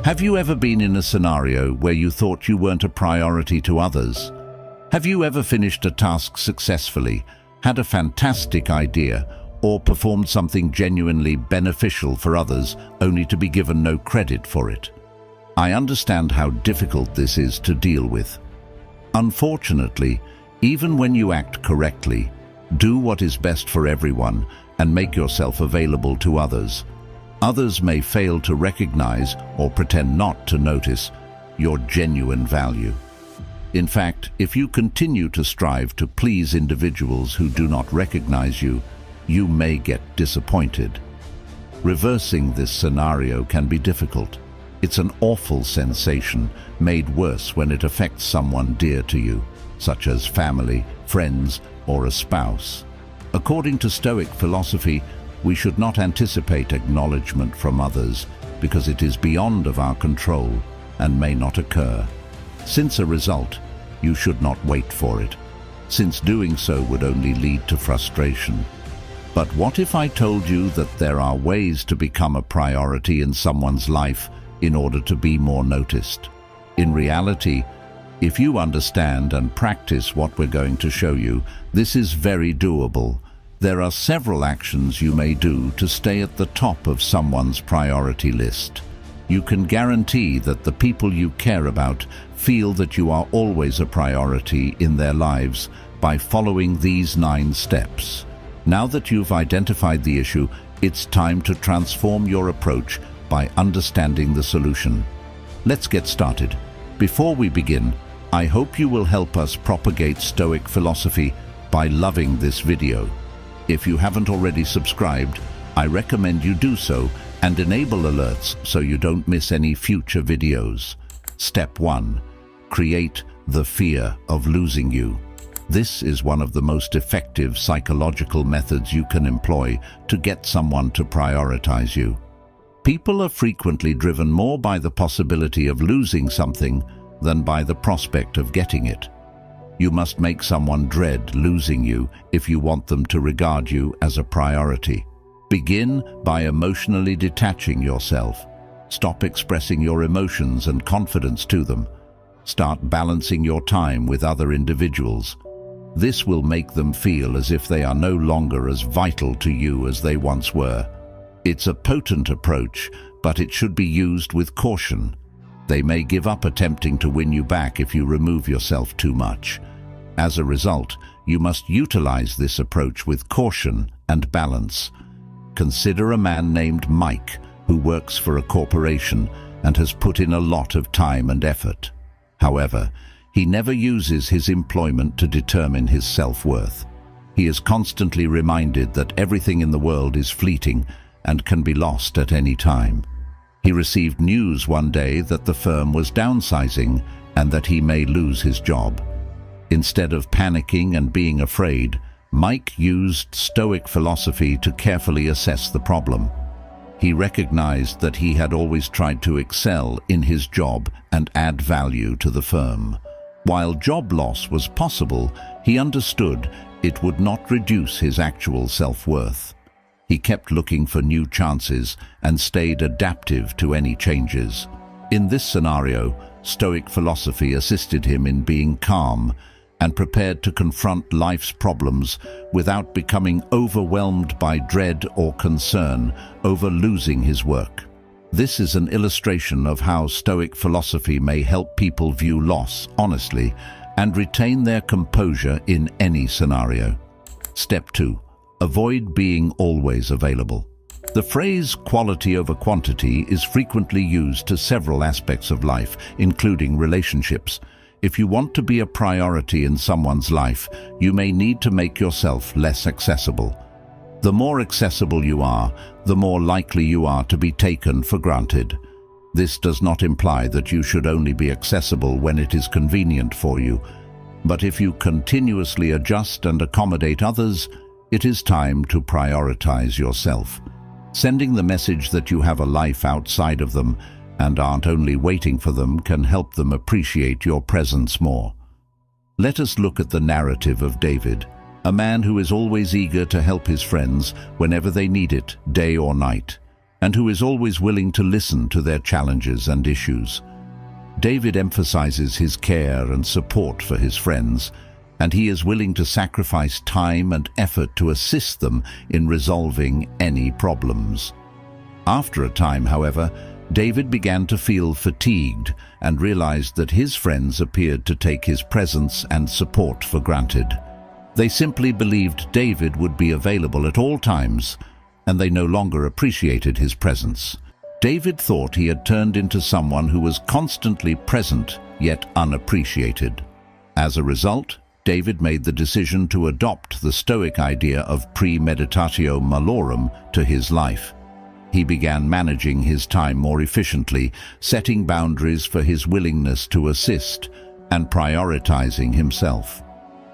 Have you ever been in a scenario where you thought you weren't a priority to others? Have you ever finished a task successfully, had a fantastic idea, or performed something genuinely beneficial for others only to be given no credit for it? I understand how difficult this is to deal with. Unfortunately, even when you act correctly, do what is best for everyone, and make yourself available to others, others may fail to recognize or pretend not to notice your genuine value. In fact, if you continue to strive to please individuals who do not recognize you, you may get disappointed. Reversing this scenario can be difficult. It's an awful sensation, made worse when it affects someone dear to you, such as family, friends, or a spouse. According to Stoic philosophy, we should not anticipate acknowledgement from others because it is beyond of our control and may not occur. Since a result, you should not wait for it, since doing so would only lead to frustration. But what if I told you that there are ways to become a priority in someone's life in order to be more noticed? In reality, if you understand and practice what we're going to show you, this is very doable. There are several actions you may do to stay at the top of someone's priority list. You can guarantee that the people you care about feel that you are always a priority in their lives by following these 9 steps. Now that you've identified the issue, it's time to transform your approach by understanding the solution. Let's get started. Before we begin, I hope you will help us propagate Stoic philosophy by loving this video. If you haven't already subscribed, I recommend you do so and enable alerts so you don't miss any future videos. Step 1. Create the fear of losing you. This is one of the most effective psychological methods you can employ to get someone to prioritize you. People are frequently driven more by the possibility of losing something than by the prospect of getting it. You must make someone dread losing you if you want them to regard you as a priority. Begin by emotionally detaching yourself. Stop expressing your emotions and confidence to them. Start balancing your time with other individuals. This will make them feel as if they are no longer as vital to you as they once were. It's a potent approach, but it should be used with caution. They may give up attempting to win you back if you remove yourself too much. As a result, you must utilize this approach with caution and balance. Consider a man named Mike who works for a corporation and has put in a lot of time and effort. However, he never uses his employment to determine his self-worth. He is constantly reminded that everything in the world is fleeting and can be lost at any time. He received news one day that the firm was downsizing and that he may lose his job. Instead of panicking and being afraid, Mike used Stoic philosophy to carefully assess the problem. He recognized that he had always tried to excel in his job and add value to the firm. While job loss was possible, he understood it would not reduce his actual self-worth. He kept looking for new chances and stayed adaptive to any changes. In this scenario, Stoic philosophy assisted him in being calm and prepared to confront life's problems without becoming overwhelmed by dread or concern over losing his work. This is an illustration of how Stoic philosophy may help people view loss honestly and retain their composure in any scenario. Step 2. Avoid being always available. The phrase quality over quantity is frequently used to several aspects of life, including relationships. If you want to be a priority in someone's life, you may need to make yourself less accessible. The more accessible you are, the more likely you are to be taken for granted. This does not imply that you should only be accessible when it is convenient for you, but if you continuously adjust and accommodate others, it is time to prioritize yourself. Sending the message that you have a life outside of them and aren't only waiting for them can help them appreciate your presence more. Let us look at the narrative of David, a man who is always eager to help his friends whenever they need it, day or night. and who is always willing to listen to their challenges and issues. David emphasizes his care and support for his friends, and he is willing to sacrifice time and effort to assist them in resolving any problems. After a time, however, David began to feel fatigued and realized that his friends appeared to take his presence and support for granted. They simply believed David would be available at all times, and they no longer appreciated his presence. David thought he had turned into someone who was constantly present yet unappreciated. As a result, David made the decision to adopt the Stoic idea of premeditatio malorum to his life. He began managing his time more efficiently, setting boundaries for his willingness to assist, and prioritizing himself.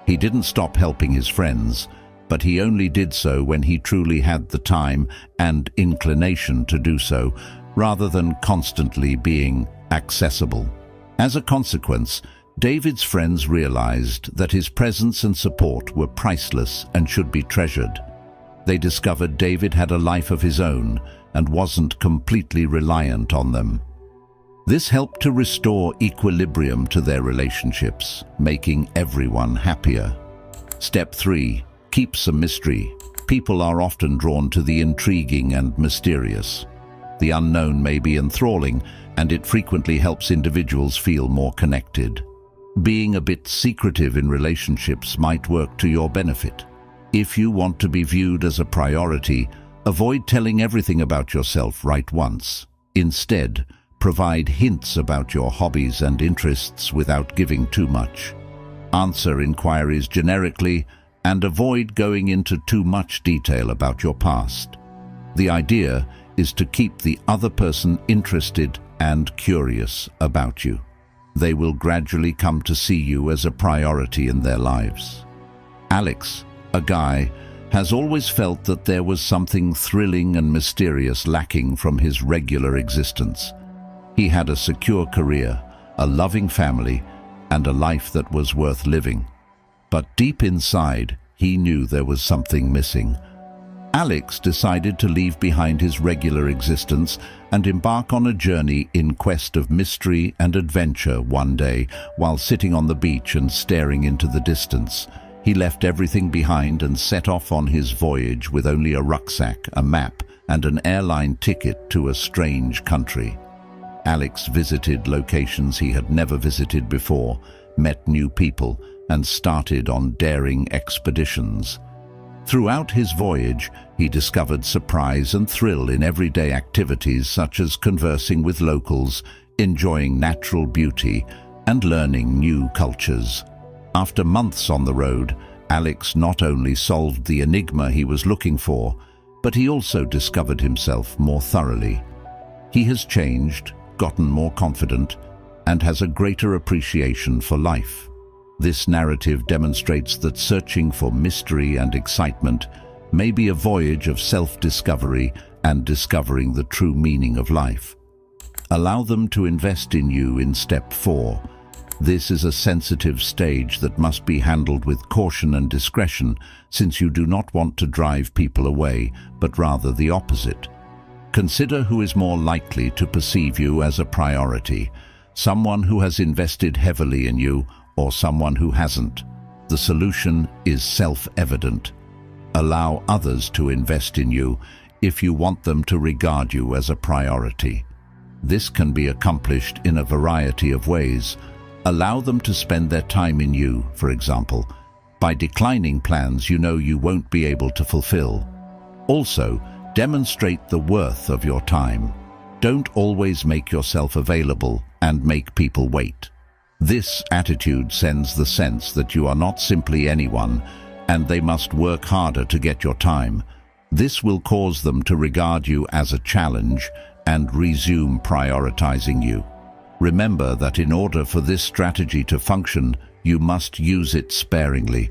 He didn't stop helping his friends, but he only did so when he truly had the time and inclination to do so, rather than constantly being accessible. As a consequence, David's friends realized that his presence and support were priceless and should be treasured. They discovered David had a life of his own and wasn't completely reliant on them. This helped to restore equilibrium to their relationships, making everyone happier. Step 3. Keep some mystery. People are often drawn to the intriguing and mysterious. The unknown may be enthralling, and it frequently helps individuals feel more connected. Being a bit secretive in relationships might work to your benefit. If you want to be viewed as a priority, avoid telling everything about yourself right once. Instead, provide hints about your hobbies and interests without giving too much. Answer inquiries generically and avoid going into too much detail about your past. The idea is to keep the other person interested and curious about you. They will gradually come to see you as a priority in their lives. Alex, a guy, has always felt that there was something thrilling and mysterious lacking from his regular existence. He had a secure career, a loving family, and a life that was worth living. But deep inside, he knew there was something missing. Alex decided to leave behind his regular existence and embark on a journey in quest of mystery and adventure one day. While sitting on the beach and staring into the distance, he left everything behind and set off on his voyage with only a rucksack, a map, and an airline ticket to a strange country. Alex visited locations he had never visited before, met new people, and started on daring expeditions. Throughout his voyage, he discovered surprise and thrill in everyday activities such as conversing with locals, enjoying natural beauty, and learning new cultures. After months on the road, Alex not only solved the enigma he was looking for, but he also discovered himself more thoroughly. He has changed, gotten more confident, and has a greater appreciation for life. This narrative demonstrates that searching for mystery and excitement may be a voyage of self-discovery and discovering the true meaning of life. Allow them to invest in you in step 4. This is a sensitive stage that must be handled with caution and discretion, since you do not want to drive people away, but rather the opposite. Consider who is more likely to perceive you as a priority, someone who has invested heavily in you or someone who hasn't. The solution is self-evident. Allow others to invest in you if you want them to regard you as a priority. This can be accomplished in a variety of ways. Allow them to spend their time in you, for example, by declining plans you know you won't be able to fulfill. Also, demonstrate the worth of your time. Don't always make yourself available and make people wait. This attitude sends the sense that you are not simply anyone, and they must work harder to get your time. This will cause them to regard you as a challenge and resume prioritizing you. Remember that in order for this strategy to function, you must use it sparingly.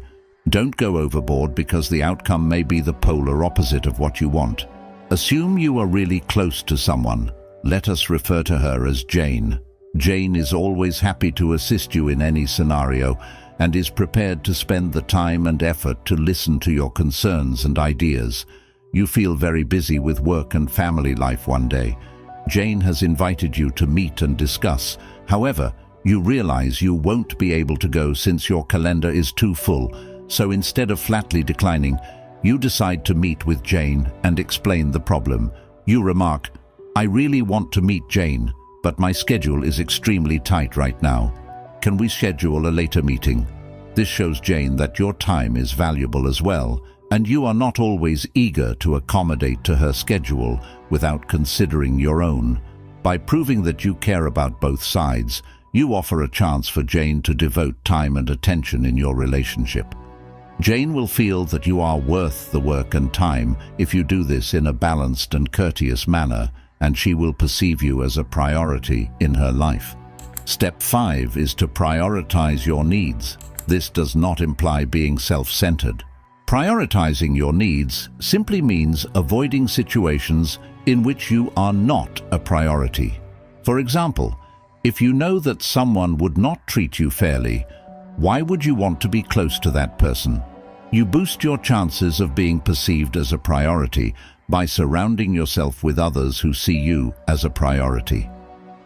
Don't go overboard because the outcome may be the polar opposite of what you want. Assume you are really close to someone. Let us refer to her as Jane. Jane is always happy to assist you in any scenario and is prepared to spend the time and effort to listen to your concerns and ideas. You feel very busy with work and family life one day. Jane has invited you to meet and discuss. However, you realize you won't be able to go since your calendar is too full, so instead of flatly declining, you decide to meet with Jane and explain the problem. You remark, "I really want to meet Jane, but my schedule is extremely tight right now. Can we schedule a later meeting?" This shows Jane that your time is valuable as well, and you are not always eager to accommodate to her schedule without considering your own. By proving that you care about both sides, you offer a chance for Jane to devote time and attention in your relationship. Jane will feel that you are worth the work and time if you do this in a balanced and courteous manner, and she will perceive you as a priority in her life. Step 5 is to prioritize your needs. This does not imply being self-centered. Prioritizing your needs simply means avoiding situations in which you are not a priority. For example, if you know that someone would not treat you fairly, why would you want to be close to that person? You boost your chances of being perceived as a priority by surrounding yourself with others who see you as a priority.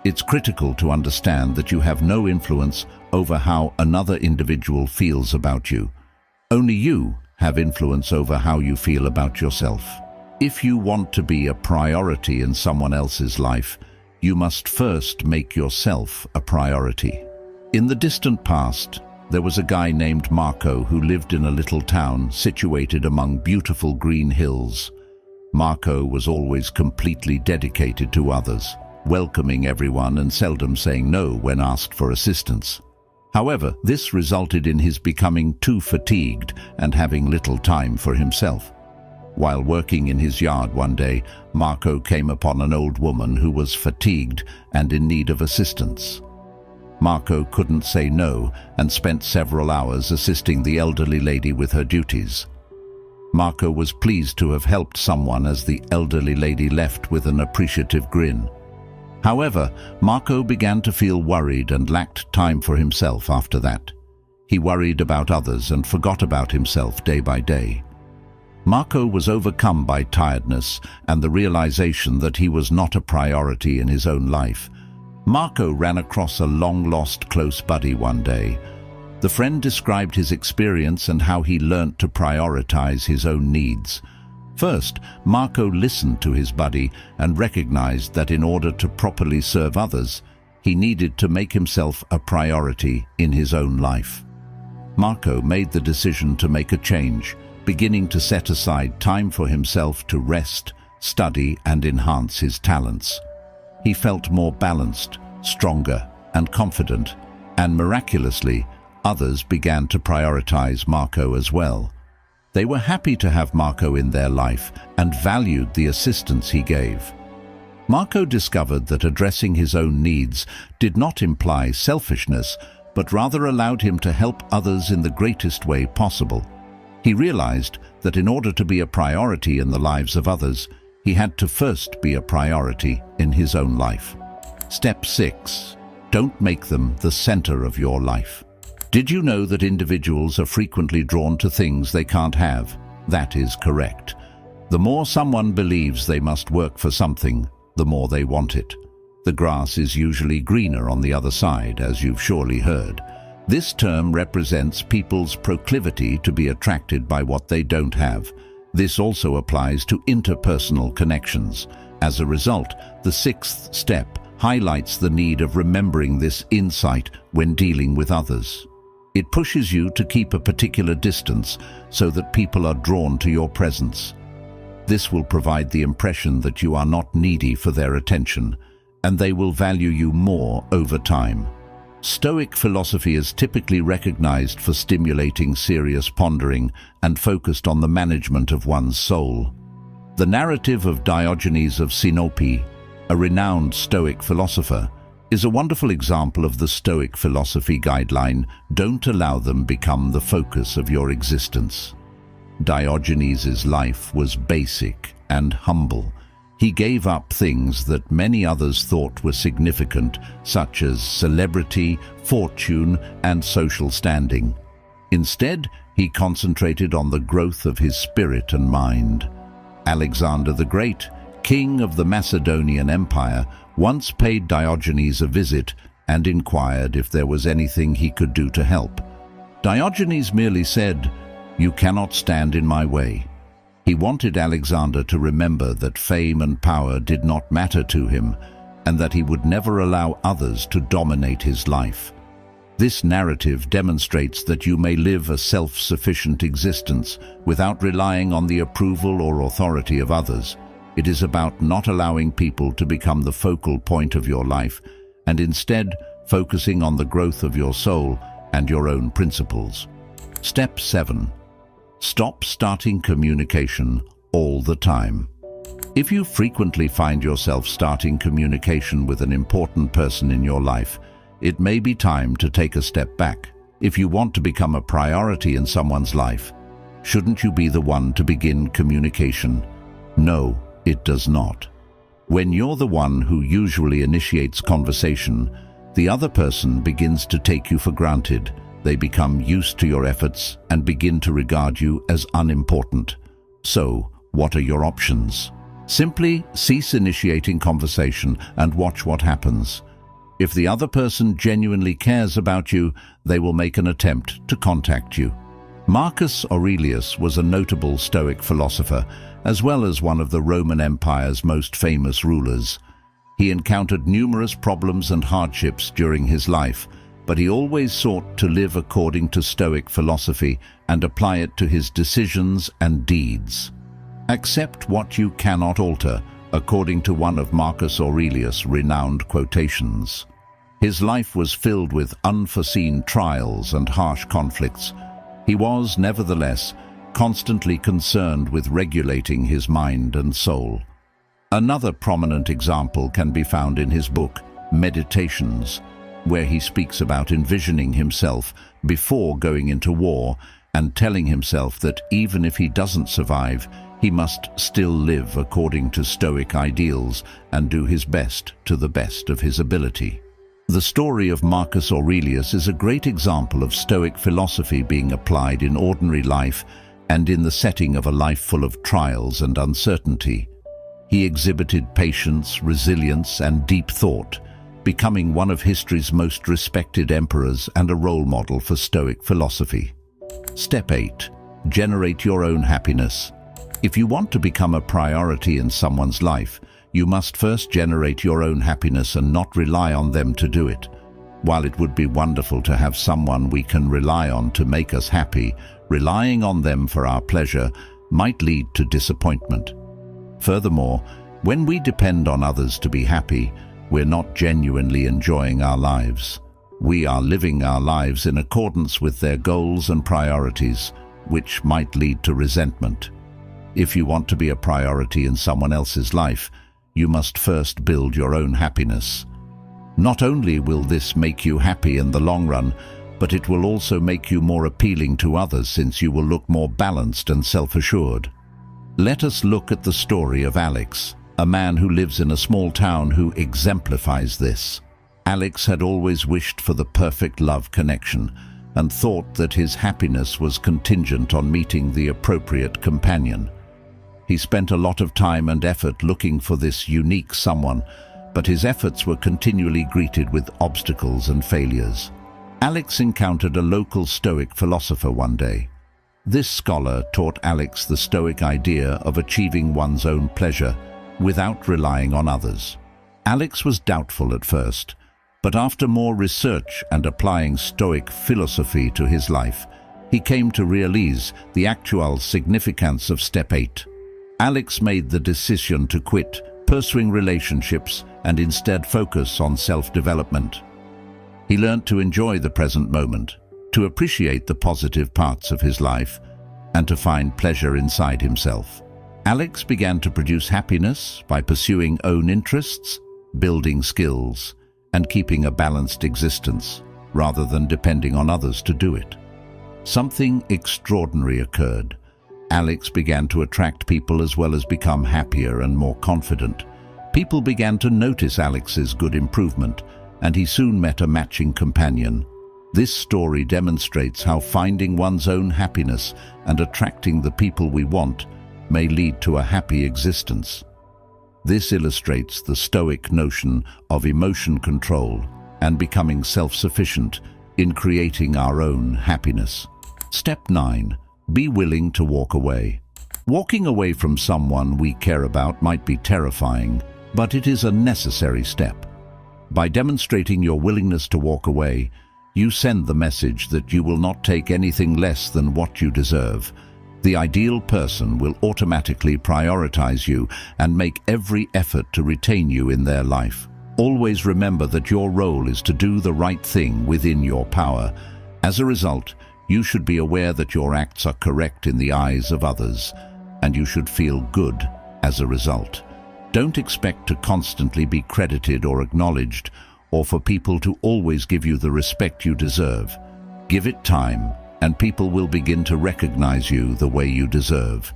It's critical to understand that you have no influence over how another individual feels about you. Only you have influence over how you feel about yourself. If you want to be a priority in someone else's life, you must first make yourself a priority. In the distant past, there was a guy named Marco who lived in a little town situated among beautiful green hills. Marco was always completely dedicated to others, welcoming everyone and seldom saying no when asked for assistance. However, this resulted in his becoming too fatigued and having little time for himself. While working in his yard one day, Marco came upon an old woman who was fatigued and in need of assistance. Marco couldn't say no and spent several hours assisting the elderly lady with her duties. Marco was pleased to have helped someone as the elderly lady left with an appreciative grin. However, Marco began to feel worried and lacked time for himself after that. He worried about others and forgot about himself day by day. Marco was overcome by tiredness and the realization that he was not a priority in his own life. Marco ran across a long-lost close buddy one day. The friend described his experience and how he learnt to prioritize his own needs. First, Marco listened to his buddy and recognized that in order to properly serve others, he needed to make himself a priority in his own life. Marco made the decision to make a change, beginning to set aside time for himself to rest, study, and enhance his talents. He felt more balanced, stronger, and confident, and miraculously, others began to prioritize Marco as well. They were happy to have Marco in their life and valued the assistance he gave. Marco discovered that addressing his own needs did not imply selfishness, but rather allowed him to help others in the greatest way possible. He realized that in order to be a priority in the lives of others, he had to first be a priority in his own life. Step 6. Don't make them the center of your life. Did you know that individuals are frequently drawn to things they can't have? That is correct. The more someone believes they must work for something, the more they want it. The grass is usually greener on the other side, as you've surely heard. This term represents people's proclivity to be attracted by what they don't have. This also applies to interpersonal connections. As a result, the 6th step highlights the need of remembering this insight when dealing with others. It pushes you to keep a particular distance so that people are drawn to your presence. This will provide the impression that you are not needy for their attention, and they will value you more over time. Stoic philosophy is typically recognized for stimulating serious pondering and focused on the management of one's soul. The narrative of Diogenes of Sinope, a renowned Stoic philosopher, is a wonderful example of the Stoic philosophy guideline, don't allow them become the focus of your existence. Diogenes' life was basic and humble. He gave up things that many others thought were significant, such as celebrity, fortune, and social standing. Instead, he concentrated on the growth of his spirit and mind. Alexander the Great, king of the Macedonian Empire, once paid Diogenes a visit and inquired if there was anything he could do to help. Diogenes merely said, "You cannot stand in my way." He wanted Alexander to remember that fame and power did not matter to him, and that he would never allow others to dominate his life. This narrative demonstrates that you may live a self-sufficient existence without relying on the approval or authority of others. It is about not allowing people to become the focal point of your life, and instead focusing on the growth of your soul and your own principles. Step 7. Stop starting communication all the time. If you frequently find yourself starting communication with an important person in your life, it may be time to take a step back. If you want to become a priority in someone's life, shouldn't you be the one to begin communication? No, it does not. When you're the one who usually initiates conversation, the other person begins to take you for granted. They become used to your efforts and begin to regard you as unimportant. So, what are your options? Simply cease initiating conversation and watch what happens. If the other person genuinely cares about you, they will make an attempt to contact you. Marcus Aurelius was a notable Stoic philosopher, as well as one of the Roman Empire's most famous rulers. He encountered numerous problems and hardships during his life, but he always sought to live according to Stoic philosophy and apply it to his decisions and deeds. Accept what you cannot alter, according to one of Marcus Aurelius' renowned quotations. His life was filled with unforeseen trials and harsh conflicts. He was, nevertheless, constantly concerned with regulating his mind and soul. Another prominent example can be found in his book, Meditations, where he speaks about envisioning himself before going into war and telling himself that even if he doesn't survive, he must still live according to Stoic ideals and do his best to the best of his ability. The story of Marcus Aurelius is a great example of Stoic philosophy being applied in ordinary life and in the setting of a life full of trials and uncertainty. He exhibited patience, resilience, and deep thought, becoming one of history's most respected emperors and a role model for Stoic philosophy. Step 8. Generate your own happiness. If you want to become a priority in someone's life, you must first generate your own happiness and not rely on them to do it. While it would be wonderful to have someone we can rely on to make us happy, relying on them for our pleasure might lead to disappointment. Furthermore, when we depend on others to be happy, we're not genuinely enjoying our lives. We are living our lives in accordance with their goals and priorities, which might lead to resentment. If you want to be a priority in someone else's life, you must first build your own happiness. Not only will this make you happy in the long run, but it will also make you more appealing to others since you will look more balanced and self-assured. Let us look at the story of Alex, a man who lives in a small town who exemplifies this. Alex had always wished for the perfect love connection and thought that his happiness was contingent on meeting the appropriate companion. He spent a lot of time and effort looking for this unique someone, but his efforts were continually greeted with obstacles and failures. Alex encountered a local Stoic philosopher one day. This scholar taught Alex the Stoic idea of achieving one's own pleasure without relying on others. Alex was doubtful at first, but after more research and applying Stoic philosophy to his life, he came to realize the actual significance of Step 8. Alex made the decision to quit pursuing relationships and instead focus on self-development. He learned to enjoy the present moment, to appreciate the positive parts of his life, and to find pleasure inside himself. Alex began to produce happiness by pursuing own interests, building skills, and keeping a balanced existence, rather than depending on others to do it. Something extraordinary occurred. Alex began to attract people as well as become happier and more confident. People began to notice Alex's good improvement, and he soon met a matching companion. This story demonstrates how finding one's own happiness and attracting the people we want may lead to a happy existence. This illustrates the Stoic notion of emotion control and becoming self-sufficient in creating our own happiness. Step 9. Be willing to walk away. Walking away from someone we care about might be terrifying, but it is a necessary step. By demonstrating your willingness to walk away, you send the message that you will not take anything less than what you deserve. The ideal person will automatically prioritize you and make every effort to retain you in their life. Always remember that your role is to do the right thing within your power. As a result, you should be aware that your acts are correct in the eyes of others, and you should feel good as a result. Don't expect to constantly be credited or acknowledged, or for people to always give you the respect you deserve. Give it time, and people will begin to recognize you the way you deserve.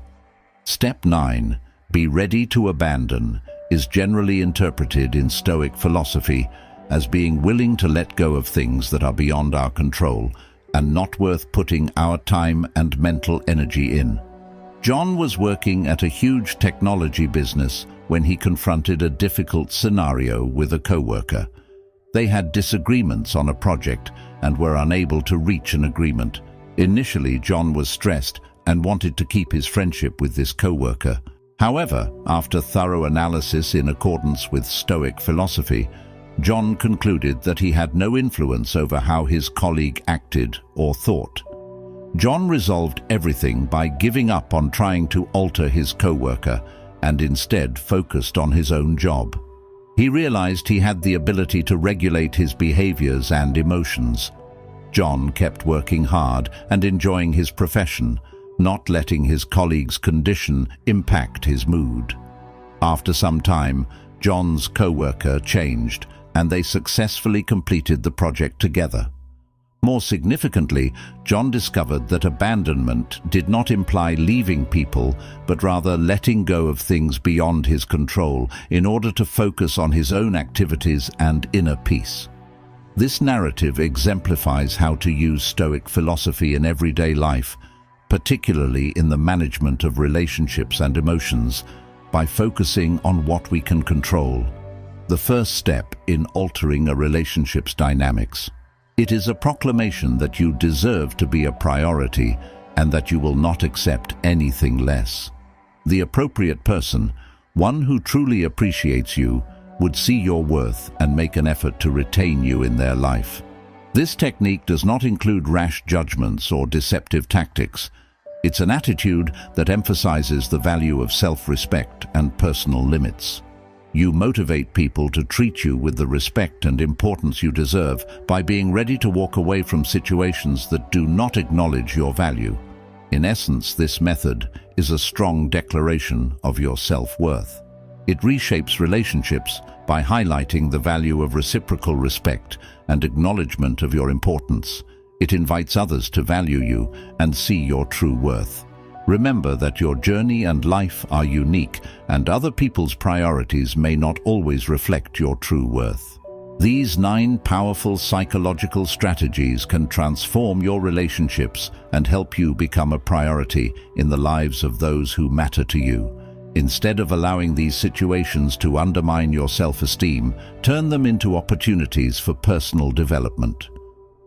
Step 9. Be ready to abandon is generally interpreted in Stoic philosophy as being willing to let go of things that are beyond our control and not worth putting our time and mental energy in. John was working at a huge technology business when he confronted a difficult scenario with a coworker. They had disagreements on a project and were unable to reach an agreement. Initially, John was stressed and wanted to keep his friendship with this coworker. However, after thorough analysis in accordance with Stoic philosophy, John concluded that he had no influence over how his colleague acted or thought. John resolved everything by giving up on trying to alter his coworker and instead focused on his own job. He realized he had the ability to regulate his behaviors and emotions. John kept working hard and enjoying his profession, not letting his colleague's condition impact his mood. After some time, John's coworker changed, and they successfully completed the project together. More significantly, John discovered that abandonment did not imply leaving people, but rather letting go of things beyond his control in order to focus on his own activities and inner peace. This narrative exemplifies how to use Stoic philosophy in everyday life, particularly in the management of relationships and emotions, by focusing on what we can control. The first step in altering a relationship's dynamics. It is a proclamation that you deserve to be a priority and that you will not accept anything less. The appropriate person, one who truly appreciates you, would see your worth and make an effort to retain you in their life. This technique does not include rash judgments or deceptive tactics. It's an attitude that emphasizes the value of self-respect and personal limits. You motivate people to treat you with the respect and importance you deserve by being ready to walk away from situations that do not acknowledge your value. In essence, this method is a strong declaration of your self-worth. It reshapes relationships by highlighting the value of reciprocal respect and acknowledgement of your importance. It invites others to value you and see your true worth. Remember that your journey and life are unique, and other people's priorities may not always reflect your true worth. These 9 powerful psychological strategies can transform your relationships and help you become a priority in the lives of those who matter to you. Instead of allowing these situations to undermine your self-esteem, turn them into opportunities for personal development.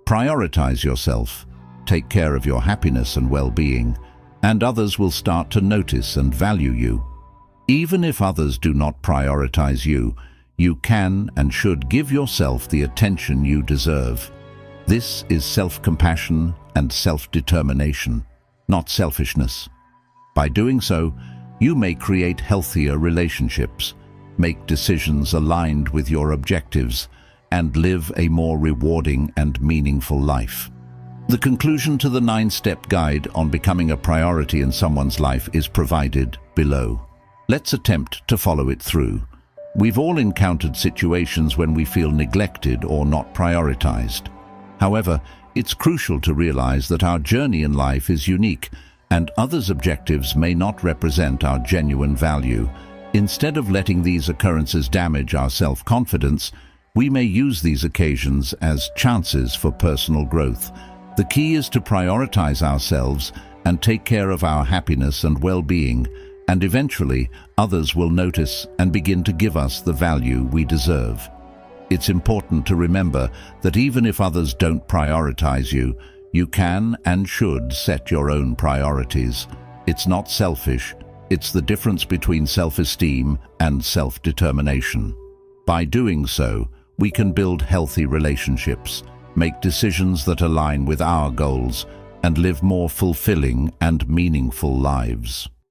Prioritize yourself, take care of your happiness and well-being, and others will start to notice and value you. Even if others do not prioritize you, you can and should give yourself the attention you deserve. This is self-compassion and self-determination, not selfishness. By doing so, you may create healthier relationships, make decisions aligned with your objectives, and live a more rewarding and meaningful life. The conclusion to the 9-step guide on becoming a priority in someone's life is provided below. Let's attempt to follow it through. We've all encountered situations when we feel neglected or not prioritized. However, it's crucial to realize that our journey in life is unique, and others' objectives may not represent our genuine value. Instead of letting these occurrences damage our self-confidence, we may use these occasions as chances for personal growth. The key is to prioritize ourselves and take care of our happiness and well-being, And eventually, others will notice and begin to give us the value we deserve. It's important to remember that even if others don't prioritize you, you can and should set your own priorities. It's not selfish. It's the difference between self-esteem and self-determination. By doing so, we can build healthy relationships, make decisions that align with our goals, and live more fulfilling and meaningful lives.